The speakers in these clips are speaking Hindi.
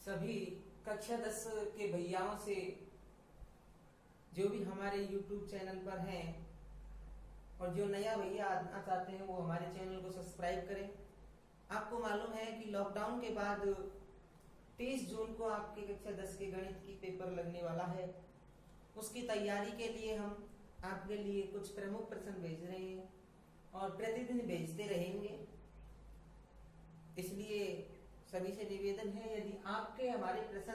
सभी कक्षा 10 के भैयाओं से जो भी हमारे YouTube चैनल पर हैं और जो नया भैया आना चाहते हैं वो हमारे चैनल को सब्सक्राइब करें। आपको मालूम है कि लॉकडाउन के बाद 23 जून को आपकी कक्षा 10 के गणित की पेपर लगने वाला है। उसकी तैयारी के लिए हम आपके लिए कुछ प्रमुख प्रश्न भेज रहे हैं और प्रतिदिन भेजते रहेंगे। इसलिए सभी से निवेदन है, यदि आपके हमारे प्रश्न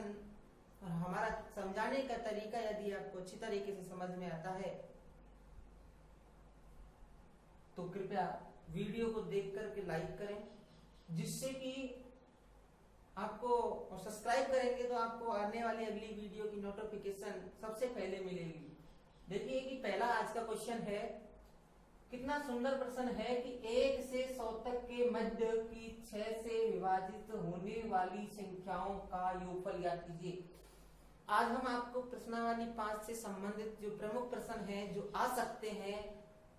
और हमारा समझाने का तरीका यदि आपको अच्छी तरीके से समझ में आता है तो कृपया वीडियो को देख करके लाइक करें, जिससे कि आपको, और सब्सक्राइब करेंगे तो आपको आने वाली अगली वीडियो की नोटिफिकेशन सबसे पहले मिलेगी। देखिए कि पहला आज का क्वेश्चन है, कितना सुंदर प्रश्न है कि 1 से 100 तक के मध्य की 6 से विभाजित होने वाली संख्याओं का योगफल ज्ञात कीजिए। आज हम आपको प्रश्नावली 5 से संबंधित जो प्रमुख प्रश्न हैं जो आ सकते हैं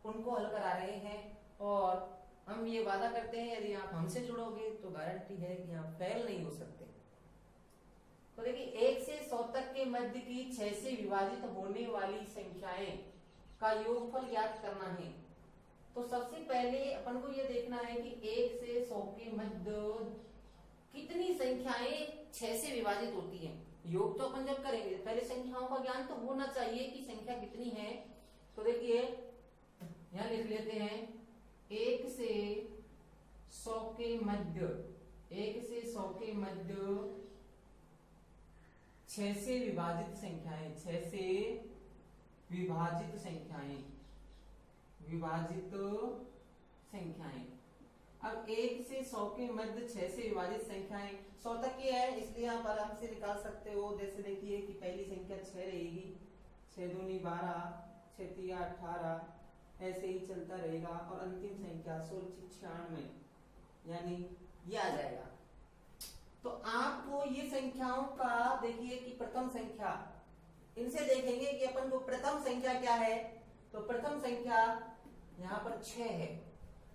उनको हल करा रहे हैं, और हम ये वादा करते हैं यदि आप हमसे जुड़ोगे तो गारंटी है कि आप फेल नहीं हो सकते। तो देखिए 1 से 100 तक के मध्य की 6 से विभाजित होने वाली संख्याएं का योगफल ज्ञात करना है। तो सबसे पहले अपन को ये देखना है कि 1 से 100 के मध्य कितनी संख्याएं 6 से विभाजित होती हैं। योग तो अपन जब करेंगे पहले संख्याओं का ज्ञान तो होना चाहिए कि संख्या कितनी है। तो देखिए यहां लिख लेते हैं 1 से 100 के मध्य, 1 से 100 के मध्य 6 से विभाजित संख्याएं, 6 से विभाजित संख्याएं, विभाजित संख्याएं। अब 1 से 100 के मध्य 6 से विभाजित संख्याएं 100 तक की है, इसलिए आप आराम से निकाल सकते हो। जैसे देखिए कि पहली संख्या 6 रहेगी, 6 दूनी 12, 6 तिया 18, ऐसे ही चलता रहेगा, और अंतिम संख्या 1696 यानी ये आ जाएगा। तो आपको ये संख्याओं का देखिए कि प्रथम संख्या, इनसे देखेंगे कि अपन को प्रथम संख्या क्या है। तो प्रथम संख्या यहां पर 6 है,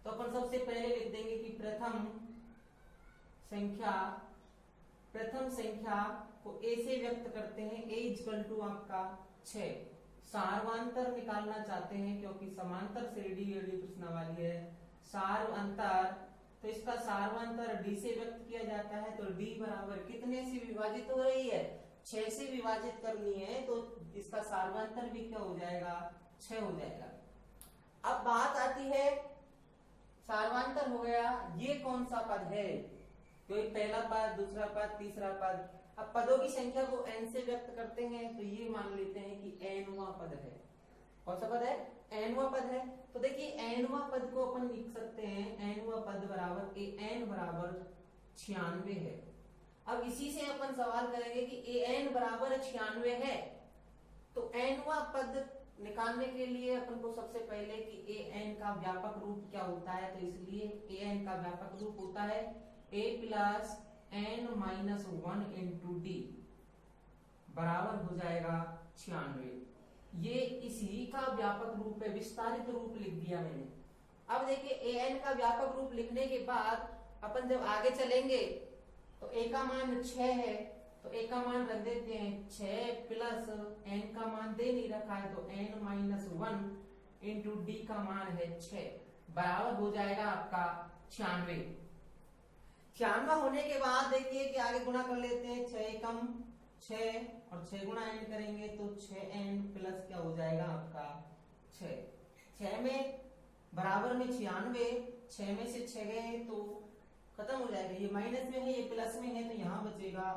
तो अपन सबसे पहले लिख देंगे कि प्रथम संख्या को ए से व्यक्त करते हैं, ए इक्वल टू आपका 6। सार्वांतर निकालना चाहते हैं क्योंकि समांतर श्रेणी प्रश्नावली है। सार्वांतर, तो इसका सार्वांतर डी से व्यक्त किया जाता है। तो डी बराबर कितने से विभाजित हो रही है, 6 से विभाजित करनी है, तो इसका सार्वांतर भी क्या हो जाएगा, 6 हो जाएगा। अब बात आती है, सार्वांतर हो गया, ये कौन सा पद है, कोई पहला पद, दूसरा पद, तीसरा पद। अब पदों की संख्या को n से व्यक्त करते हैं, तो ये मान लेते हैं कि nवां पद है। कौन सा पद है, nवां पद है। तो देखिए nवां पद को अपन लिख सकते हैं, nवां पद बराबर an बराबर 96 है। अब इसी से अपन सवाल करेंगे कि an बराबर 96 है, तो nवां पद निकालने के लिए अपन को सबसे पहले कि an का व्यापक रूप क्या होता है, तो इसलिए an का व्यापक रूप होता है a plus n minus 1 into D बराबर हो जाएगा 96। ये इसी का व्यापक रूप है, विस्तारित रूप लिख दिया मैंने। अब देखिए an का व्यापक रूप लिखने के बाद अपन जब आगे चलेंगे तो a का मान 6 है, तो a का मान रख देते हैं 6 प्लस n का मान दे नहीं रखा है, तो n माइनस 1 इंटू डी का मान है 6 बराबर हो जाएगा आपका 96। 96 होने के बाद देखिए कि आगे गुणा कर लेते हैं, 6 एकम 6 और 6 गुणा n करेंगे तो 6n प्लस क्या हो जाएगा आपका 6 में बराबर में 96, 6 में से 6 गए तो खत्म हो जाएगा, ये माइनस में है ये प्लस में है, तो यहां बचेगा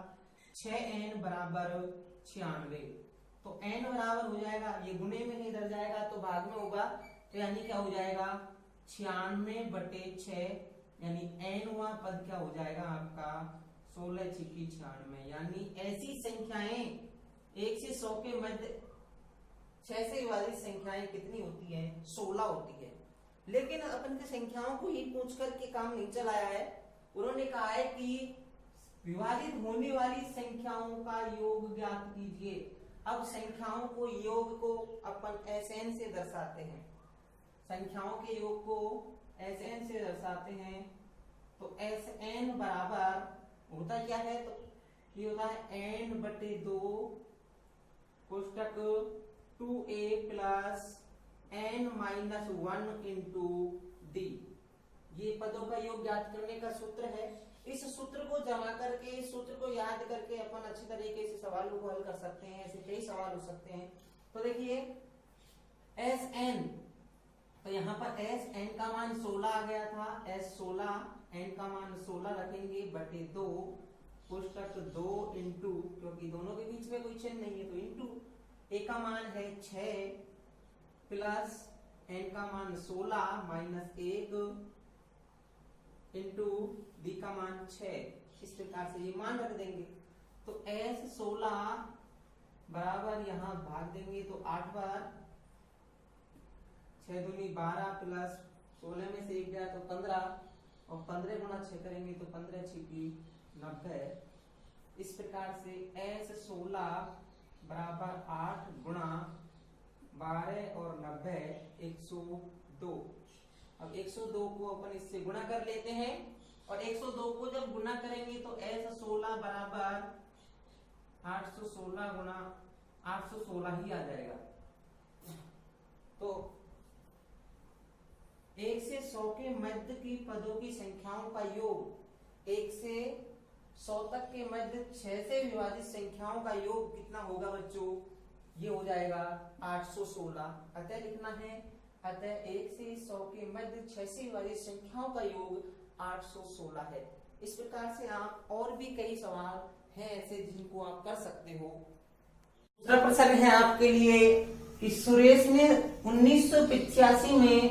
6n बराबर 96। तो n बराबर हो जाएगा, ये गुणे में है इधर जाएगा तो भाग में होगा, तो यानी क्या हो जाएगा 96/6, यानी nवां पद क्या हो जाएगा आपका 16 छिकी 96। यानी ऐसी संख्याएं 1 से 100 के मध्य 6 से विभाजित संख्याएं कितनी होती है, 16 होती है। लेकिन अपन की संख्याओं को ही पूछ करके काम नहीं चलाया है, उन्होंने कहा है कि विभाजित होने वाली संख्याओं का योग ज्ञात कीजिए। अब संख्याओं को योग को अपन Sn से दर्शाते हैं, संख्याओं के योग को Sn से दर्शाते हैं। तो Sn बराबर होता क्या है, तो ये होता है n/2 कोष्टक 2a plus n-1 into D. ये पदों का योग ज्ञात करने का सूत्र है। इस सूत्र को जमा करके, इस सूत्र को याद करके अपन अच्छी तरीके से सवालों को हल कर सकते हैं। ऐसे कई सवाल हो सकते हैं। तो देखिए Sn, तो यहाँ पर Sn का मान 16 आ गया था। S16 n का मान 16 रखेंगे बटे 2 कोष्टक 2 इंटू, क्योंकि दोनों के बीच में कोई चिन्ह नहीं है तो इंटू, a का मान है 6 प्लस n का मान 16 माइनस 1 इंटू d का मान 6। इस प्रकार से ये मान रख देंगे। तो S16 बराबर यहाँ भाग देंगे तो 8 बार 6 दूनी 12 प्लस 16 में से 1 गया तो 15 और 15 गुणा 6 करेंगे तो 15 छिपी 90। इस प्रकार से S16 बराबर 8 गुणा 12 और 90 102। अब 102 को अपन इससे गुणा कर लेते हैं और 102 को जब गुणा करेंगे तो S16 बराबर 816 गुणा 816 ही आ जाएगा। तो 1 से 100 के मध्य की पदों की संख्याओं का योग 1 से 100 तक के मध्य 6 से विभाजित संख्याओं का योग कितना होगा बच्चों? ये हो जाएगा 816। अतः लिखना है, अतः 1 से 100 के मध्य 6 से विभाजित संख्याओं का योग 816 है। इस प्रकार से आप और भी कई सवाल हैं ऐसे जिनको आप कर सकते हो। दूसरा प्रश्न है आपके लिए कि सुरेश ने 1985 में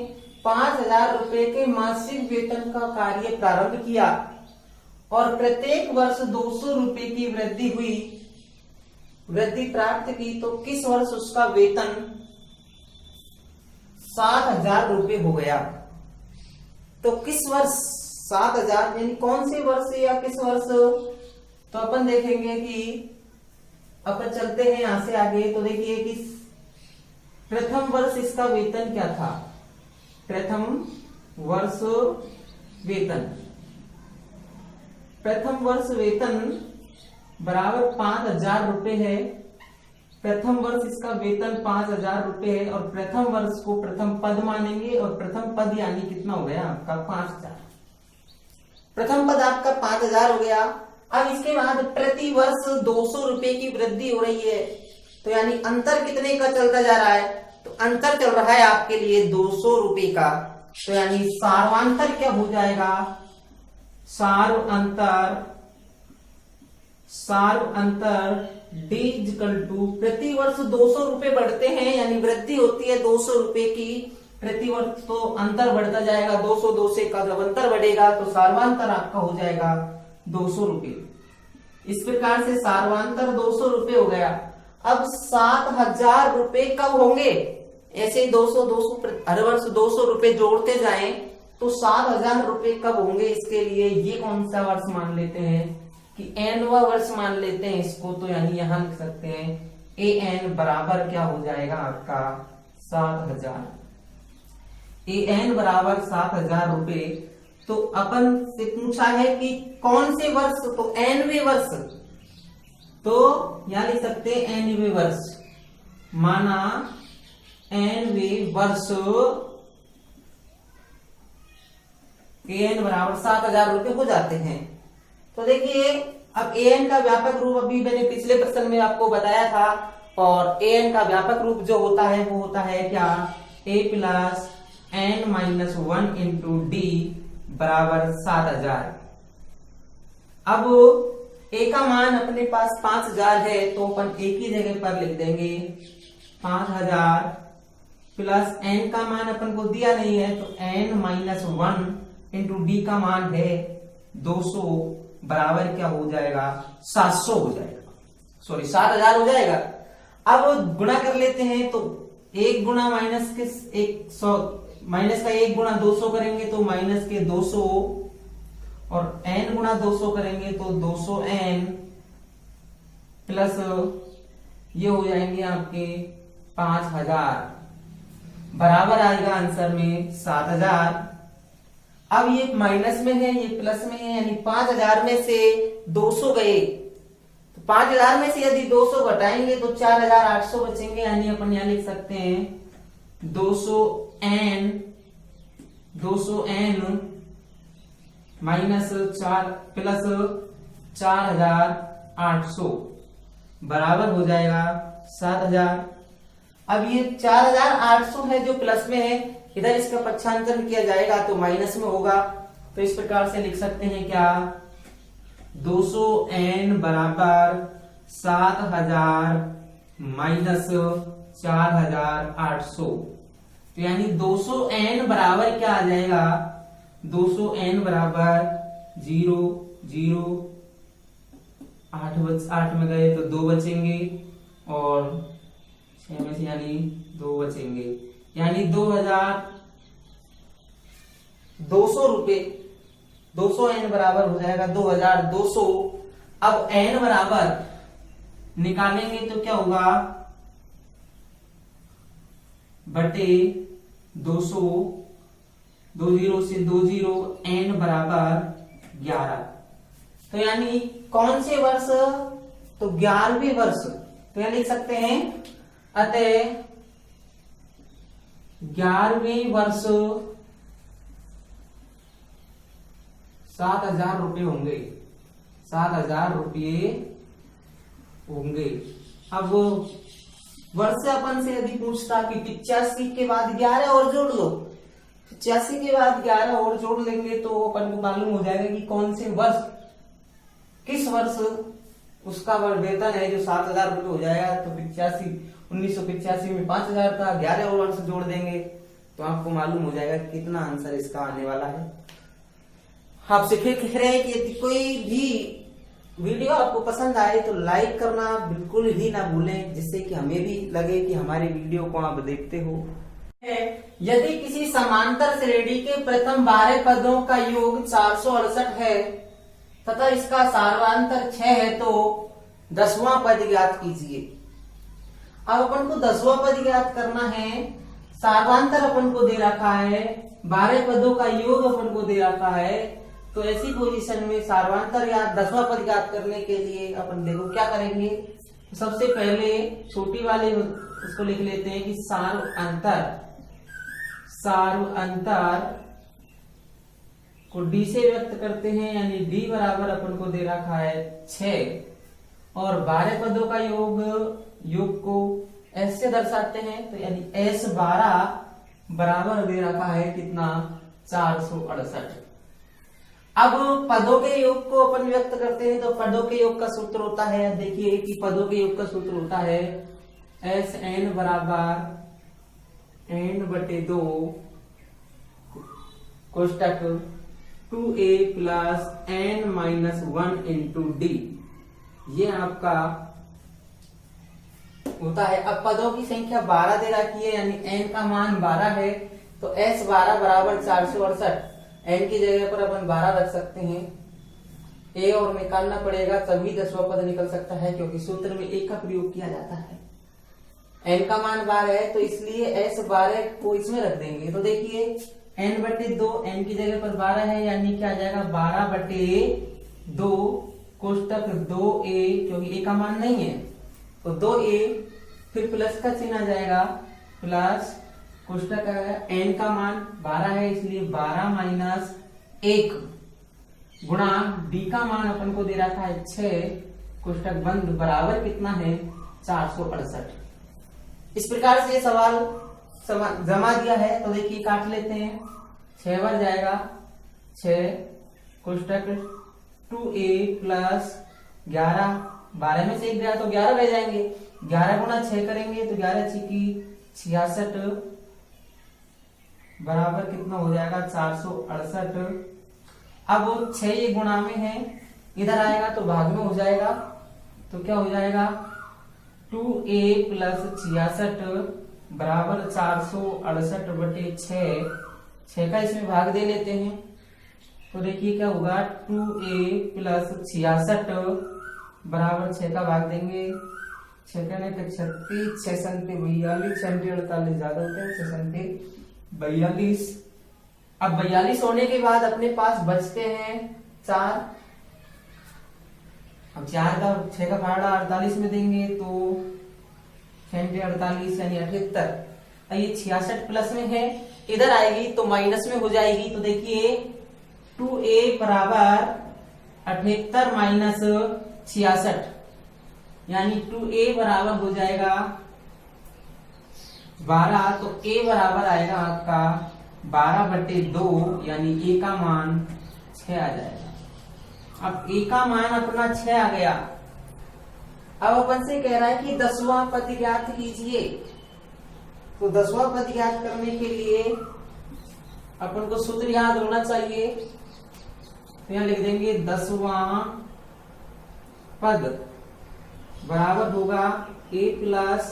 5000 रुपए के मासिक वेतन का कार्य प्रारंभ किया और प्रत्येक वर्ष 200 रुपए की वृद्धि प्राप्त की, तो किस वर्ष उसका वेतन 7000 रुपए हो गया? तो किस वर्ष 7000, यानी कौन से वर्ष या किस वर्ष? तो अपन देखेंगे कि अपन चलते हैं यहां से आगे। तो देखिए कि प्रथम वर्ष इसका वेतन क्या था? प्रथम वर्ष वेतन बराबर 5000 रुपए है। प्रथम वर्ष इसका वेतन 5000 रुपए है और प्रथम वर्ष को प्रथम पद मानेंगे और प्रथम पद यानी कितना हो गया आपका 5000। प्रथम पद आपका 5000 हो गया। अब इसके बाद प्रति वर्ष 200 रुपए की वृद्धि हो रही है, तो यानी अंतर कितने का चलता जा रहा है? तो अंतर चल रहा है आपके लिए 200 रुपए का। तो यानी सार्वांतर क्या हो जाएगा? सार्व अंतर D इक्वल टू प्रति वर्ष 200 रुपए बढ़ते हैं, यानी वृद्धि होती है 200 रुपए की प्रति वर्ष, तो अंतर बढ़ता जाएगा 200 से का जब अंतर बढ़ेगा तो सार्वांतर आपका हो जाएगा 200 रुपए। इस प्रकार से सार्वांतर 200 रुपए हो गया। अब 7000 रुपए कब होंगे? ऐसे 200 हर वर्ष 200 रुपए जोड़ते जाएं तो 7000 रुपए कब होंगे? इसके लिए ये कौन सा वर्ष मान लेते हैं कि nवा वर्ष मान लेते हैं इसको। तो यानी यहां लिख सकते हैं an बराबर क्या हो जाएगा आपका 7000। an बराबर 7000 रुपए। तो अपन से पूछा है कि कौन से वर्ष? तो nवे वर्ष, तो यहां लिख सकते हैं nवे वर्ष। माना nवे वर्ष an बराबर 7000 रुपए हो जाते हैं। तो देखिए अब an का व्यापक रूप अभी मैंने पिछले प्रश्न में आपको बताया था, और an का व्यापक रूप जो होता है वो होता है क्या? a plus n-1 into D बराबर 7000। अब a का मान अपने पास 5000 है, तो अपन एक ही जगह पर लिख देंगे 5000 प्लस n का मान अपन को दिया नहीं है, तो n-1 इंटू डी का मान है 200 बराबर क्या हो जाएगा? 700 हो जाएगा, सॉरी 7000 हो जाएगा। अब गुणा कर लेते हैं, तो 1 गुणा माइनस के 100, माइनस का 1 गुणा 200 करेंगे तो माइनस के 200, और n गुणा 200 करेंगे तो 200n प्लस ये हो जाएंगे आपके 5000 बराबर आएगा आंसर में 7000। अब ये माइनस में है, ये प्लस में है, यानी 5000 में से 200 गए 5000 में से यदि 200 घटाएंगे तो 4800 बचेंगे, यानी अपन यहाँ लिख सकते हैं 200n माइनस 4 प्लस 4800 बराबर हो जाएगा 7000। अब ये 4800 है जो प्लस में है, इधर इसका पक्षांतर किया जाएगा तो माइनस में होगा, तो इस प्रकार से लिख सकते हैं क्या 200n बराबर 7000 माइनस 4800, तो यानी 200n बराबर क्या आ जाएगा 200n बराबर 0 0 8 में गए तो 2 बचेंगे और 6 में से यानी 2 बचेंगे, यानी 2200 रुपए 200n बराबर हो जाएगा 2200। अब n बराबर निकालेंगे तो क्या होगा बटे 200, 2 0 से 2 0, n बराबर 11, तो यानी कौन से वर्ष, तो 11वें वर्ष, तो यह लिख सकते हैं अतः 11वें वर्ष 7000 रुपये होंगे, 7000 रुपये होंगे। अब वर्ष अपन से यदि पूछता कि 85 के बाद 11 और जोड़ लो, 85 के बाद 11 और जोड़ लेंगे तो अपन को मालूम हो जाएगा कि कौन से वर्ष, किस वर्ष उसका वेतन है जो 7000 रुपये हो जाएगा। तो 1985 में 5000 था, 11 और वर्ष जोड़ देंगे तो आपको मालूम हो जाएगा कितना आंसर इसका आने वाला है। आपसे फिर कह रहे हैं कि यदि कोई भी वीडियो आपको पसंद आए तो लाइक करना बिल्कुल ही ना भूलें, जिससे कि हमें भी लगे कि हमारे वीडियो को आप देखते हो। यदि किसी समांतर श्रेणी के प्रथम 12 पदों का योग 468 है तथा इसका सार्वांतर 6 है तो 10वां पद ज्ञात कीजिए। अब अपन को 10वां पद ज्ञात करना है, सार्वांतर अपन को दे रखा है, 12 पदों का योग अपन को दे रखा है, तो ऐसी पोजीशन में सार्वांतर या 10वां पद ज्ञात करने के लिए अपन देखो क्या करेंगे। सबसे पहले छोटी वाले उसको लिख लेते हैं कि सार्वांतर को d से व्यक्त करते हैं, यानी d बराबर अपन को दे रखा है 6 और 12 पदों का योग को s से दर्शाते हैं, तो यानी s12 बराबर दे रखा है कितना 468। अब पदों के योग को अपन व्यक्त करते हैं तो पदों के योग का सूत्र होता है, देखिए कि पदों के योग का सूत्र होता है Sn बराबर n बटे 2 कोष्टक 2a plus n minus 1 into D, ये आपका होता है। अब पदों की संख्या 12 दे रखी है, यानी n का मान 12 है, तो S12 बराबर 468, n की जगह पर अपन 12 रख सकते हैं, a और निकालना पड़ेगा तभी 10वां पद निकल सकता है, क्योंकि सूत्र में a का प्रयोग किया जाता है। n का मान 12 है तो इसलिए S12 को इसमें रख देंगे, तो देखिए n बटे 2, n की जगह पर 12 है, यानी क्या आ जाएगा 12 बटे 2 कोष्टक 2a, क्योंकि a का मान नहीं है तो 2a, फिर प्लस का चिन्ह आ जाएगा, प्लस कोष्टक n का मान 12 है इसलिए 12 माइनस 1 गुणा d का मान अपन को दे रखा है 6 कोष्टक बंद बराबर कितना है 468। इस प्रकार से सवाल जमा दिया है, तो देखिए काट लेते हैं, 6 बार जाएगा 6 कोष्टक 2a प्लस 11, 12 में से 1 गया तो 11 रह जाएंगे, 11 गुणा 6 करेंगे तो 11 छिकी 66 बराबर कितना हो जाएगा 468। अब 6 ये गुणा में है, इधर आएगा तो भाग में हो जाएगा, तो क्या हो जाएगा 2a प्लस 66 बराबर 468 बटे 6 का इसमें भाग दे लेते हैं, तो देखिए क्या होगा 2a प्लस 66 बराबर 6 का भाग देंगे, 6 का नहीं 36, 6 संते 42, 6 48 ज्यादा होते हैं, 6 संते 42। अब 42 होने के बाद अपने पास बचते हैं 4, अब 4 का 6 का फाड़ा 48 में देंगे तो 48 यानी 78। अब ये 66 प्लस में है, इधर आएगी तो माइनस में हो जाएगी। तो देखिए 2a बराबर 78 माइनस 66 यानी 2a बराबर हो जाएगा 12। तो a बराबर आएगा आपका 12/2 यानी a का मान 6 आ जाएगा। अब a का मान अपना 6 आ गया। अब अपन से कह रहा है कि 10वां पद ज्ञात कीजिए। तो 10वां पद ज्ञात करने के लिए अपन को सूत्र याद होना चाहिए। तो यहां लिख देंगे 10वां पद बराबर होगा a plus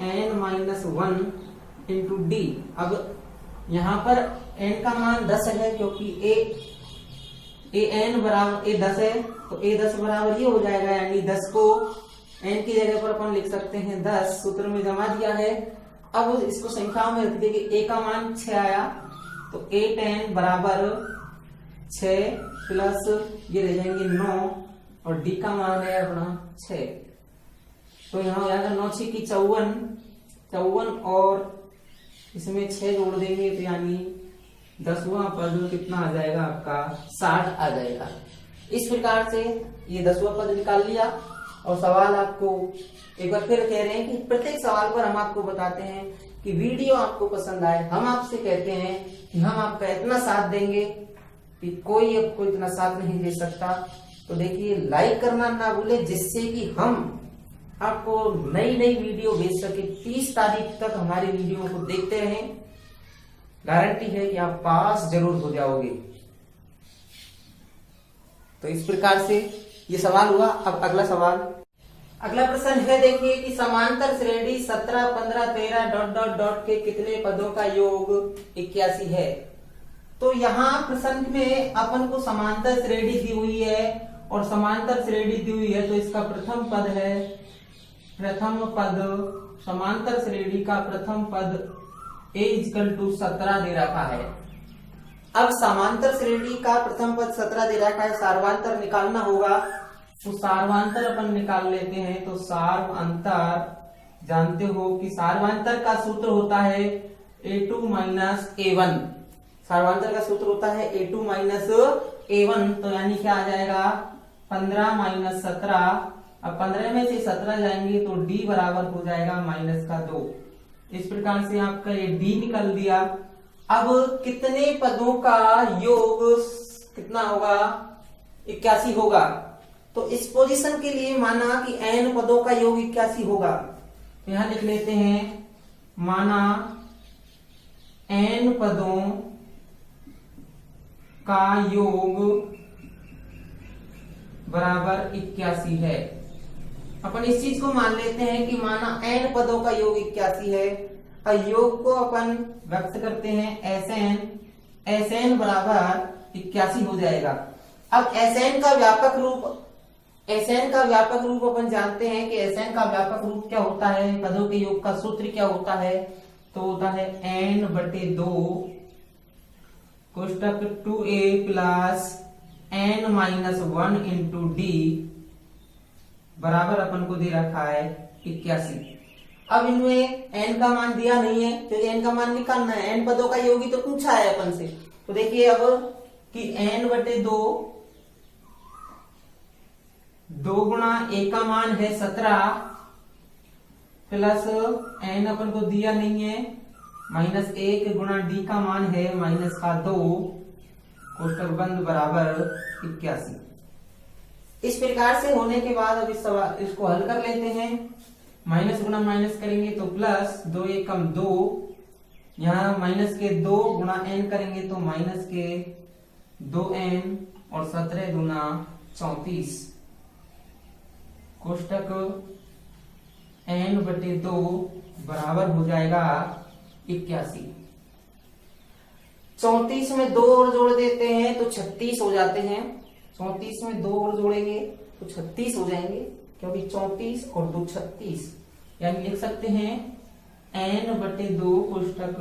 n-1 into D. अब यहां पर n का मान 10 है क्योंकि n बराबर a 10 है, तो a 10 बराबर ये हो जाएगा, यानी 10 को n की जगह पर अपन लिख सकते हैं 10, सूत्र में जमा दिया है। अब इसको संख्याओं में रख देंगे, a का मान 6 आया तो a 10 बराबर 6 प्लस ये रह जाएंगे 9 और d का मान है अपना 6। तो यहाँ हो जाएगा 9 6 की 54 और इसमें 6 जोड़ देंगे तो यानी 10वां पद कितना आ जाएगा आपका 60 आ जाएगा। इस प्रकार से ये 10वां पद निकाल लिया। और सवाल आपको एक बार फिर कह रहे हैं कि प्रत्येक सवाल पर हम आपको बताते हैं कि वीडियो आपको पसंद आए। हम आपसे कहते हैं कि हम आपका इतना साथ देंगे कि कोई आपको इतना साथ नहीं दे सकता। तो देखिए लाइक करना ना भूले, जिससे कि हम आपको नई नई वीडियो भेज सके। 30 तारीख तक हमारी वीडियो को देखते रहें, गारंटी है कि आप पास जरूर हो जाओगे। तो इस प्रकार से ये सवाल हुआ। अब अगला सवाल, अगला प्रश्न है देखिए कि समांतर श्रेणी 17 15 13 डॉट डॉट डॉट के कितने पदों का योग 81 है। तो यहाँ प्रश्न में अपन को समांतर श्रेणी दी हुई है और समांतर श्रेणी दी हुई है, तो इसका प्रथम पद है, प्रथम पद समांतर श्रेणी का प्रथम पद a = 17 दे रखा है। अब समांतर श्रेणी का प्रथम पद 17 दे रखा है, सार्वांतर निकालना होगा। तो सार्वांतर अपन निकाल लेते हैं। तो सार्वांतर जानते हो कि सार्वांतर का सूत्र होता है a2 - a1। सार्वांतर का सूत्र होता है a2 - a1। तो यानी क्या आ जाएगा 15 - 17। अब 15 में से 17 जाएंगे तो d बराबर हो जाएगा -2। इस प्रकार से आपका ये d निकल दिया। अब कितने पदों का योग कितना होगा 81 होगा। तो इस पोजीशन के लिए माना कि n पदों का योग 81 होगा। तो यहां लिख लेते हैं, माना n पदों का योग बराबर 81 है। अपन इस चीज को मान लेते हैं कि माना n पदों का योग 81 है। योग को अपन व्यक्त करते हैं Sn बराबर 81 हो जाएगा। अब Sn का व्यापक रूप अपन जानते हैं कि Sn का व्यापक रूप क्या होता है, पदों के योग का सूत्र क्या होता है। तो होता है n/2 कोष्टक 2a plus n-1 into d बराबर अपन को दे रखा है 81। अब इनमें n का मान दिया नहीं है, तो n का मान निकालना है। n पदों का योगी तो पूछा है अपन से। तो देखिए अब कि n/2 2 गुणा a का मान है 17 प्लस n अपन को दिया नहीं है -1 गुणा d का मान है -2 कोष्टक बंद बराबर 81। इस प्रकार से होने के बाद अब इस सवाल इसको हल कर लेते हैं। माइनस गुणा माइनस करेंगे तो प्लस 2 × 2, यहाँ माइनस के 2 गुणा n करेंगे तो माइनस के 2n और 17 गुना 34 कोष्टक n/2 बराबर हो जाएगा 81। 34 में 2 और जोड़ देते हैं तो 36 हो जाते हैं। 34 में 2 और जोड़ेंगे तो 36 हो जाएंगे, क्योंकि 34 और 2 36, यानी लिख सकते हैं n/2 कोष्टक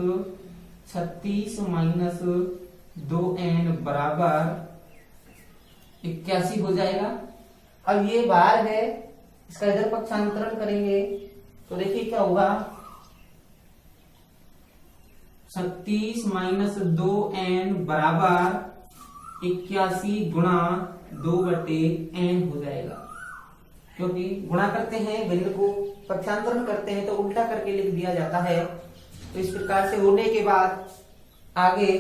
36 माइनस 2n बराबर 81 हो जाएगा। अब ये बार है, इसका इधर पक्षांतरण करेंगे तो देखिए क्या होगा, 36 माइनस 2n बराबर 81 गुणा 2/n हो जाएगा। क्योंकि गुणा करते हैं भिन्न को, पक्षांतरण करते हैं तो उल्टा करके लिख दिया जाता है। तो इस प्रकार से होने के बाद आगे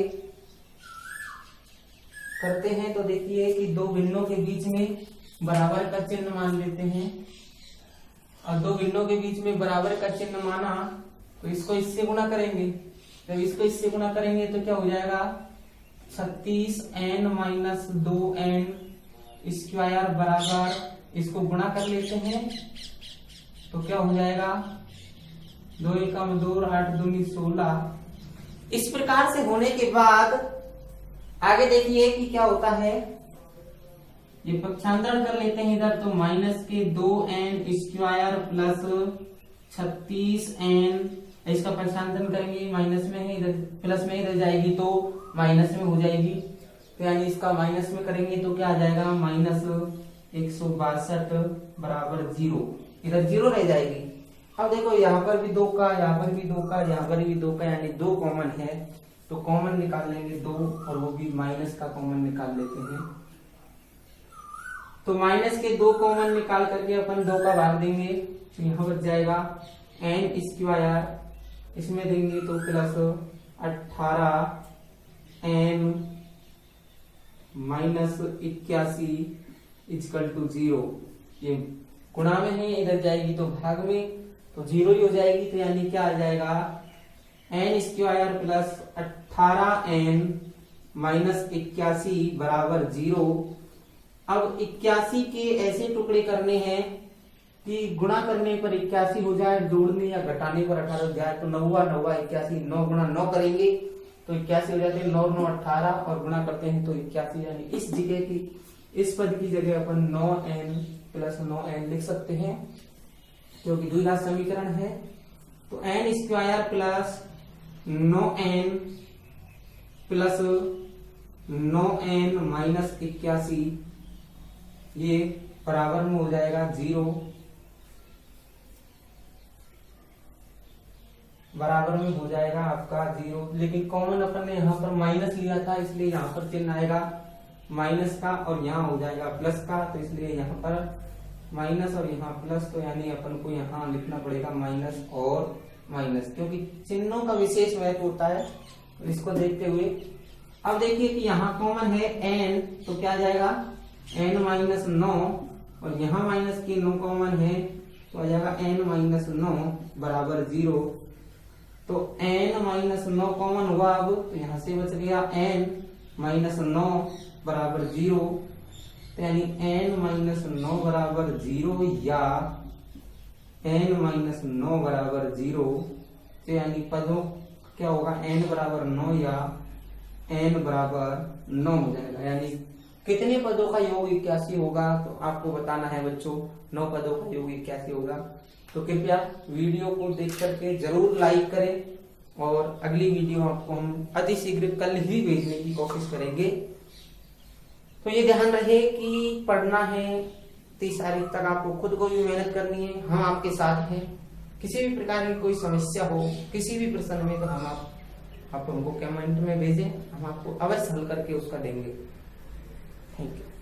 करते हैं तो देखिए कि दो भिन्नों के बीच में बराबर का चिन्ह मान लेते हैं, और दो भिन्नों के बीच में बराबर का चिन्ह माना तो इसको इससे गुणा करेंगे। जब इसको इससे गुणा करेंगे तो क्या हो जाएगा, 36n माइनस 2n स्क्वायर बराबर, इसको गुणा कर लेते हैं तो क्या हो जाएगा, 2 एकम 2 8 दूनी 16। इस प्रकार से होने के बाद आगे देखिए कि क्या होता है, ये पक्षांतरण कर लेते हैं इधर, तो माइनस के 2n स्क्वायर प्लस 36n, इसका पक्षांतरण करेंगे, माइनस में है इधर प्लस में इधर जाएगी तो माइनस में हो जाएगी, तो यानी इसका माइनस में करेंगे तो क्या आ जाएगा, माइनस 162 बराबर 0, इधर 0 रह जाएगी। अब देखो यहाँ पर भी 2 का, यहाँ पर भी 2 का, यहाँ पर भी 2 का, यानी 2 कॉमन है तो कॉमन निकाल लेंगे 2, और वो भी माइनस का कॉमन निकाल लेते हैं। तो माइनस के 2 कॉमन निकाल करके अपन 2 का भाग देंगे तो यहाँ बच जाएगा n स्क्वायर, इसमें देंगे तो plus 18n minus 81 equal to 0। ये गुणा में है, इधर जाएगी तो भाग में, तो 0 ही हो जाएगी। तो यानी क्या आ जाएगा, n square plus 18n minus 81 बराबर 0। अब 81 के ऐसे टुकड़े करने हैं कि गुणा करने पर 81 हो जाए, जोड़ने या घटाने पर 18 हो जाए। तो 9 81, 9 गुणा 9 करेंगे तो 81 हो जाते हैं, 9 9 18, और गुणा करते हैं तो 81, यानी इस जगह की, इस पद की जगह अपन 9n प्लस 9n लिख सकते हैं, जो कि द्विघात समीकरण है। तो n square plus 9n plus 9n minus 81, ये बराबर में हो जाएगा 0, बराबर में हो जाएगा आपका 0। लेकिन कॉमन अपन ने यहाँ पर माइनस लिया था, इसलिए यहाँ पर चिन्ह आएगा माइनस का, और यहाँ हो जाएगा प्लस का, तो इसलिए यहाँ पर माइनस और यहाँ प्लस, तो यानी अपन को यहाँ लिखना पड़ेगा माइनस और माइनस, क्योंकि चिन्हों का विशेष महत्व होता है। तो इसको देखते हुए अब देखिए कि यहाँ कॉमन है n, तो क्या जाएगा n माइनस 9, और यहाँ माइनस की 9 कॉमन है तो आ जाएगा n माइनस 9 बराबर 0। तो n माइनस 9 कॉमन हुआ, अब तो यहाँ से बच गया n माइनस 9 बराबर 0। तो यानी n माइनस 9 बराबर 0 या n माइनस 9 बराबर 0, तो यानी पदों क्या होगा, n बराबर 9 या n बराबर 9 हो जाएगा। यानी कितने पदों का योग 81 होगा, तो आपको बताना है बच्चों, 9 पदों का योग 81 होगा। तो कृपया वीडियो को देख करके जरूर लाइक करें, और अगली वीडियो आपको हम अतिशीघ्र कल ही भेजने की कोशिश करेंगे। तो ये ध्यान रहे कि पढ़ना है, 30 तारीख तक आपको खुद को भी मेहनत करनी है, हम आपके साथ हैं। किसी भी प्रकार की कोई समस्या हो, किसी भी प्रश्न में, तो हम आप हमको कमेंट में भेजें, हम आपको अवश्य हल करके उसका देंगे। Thank you.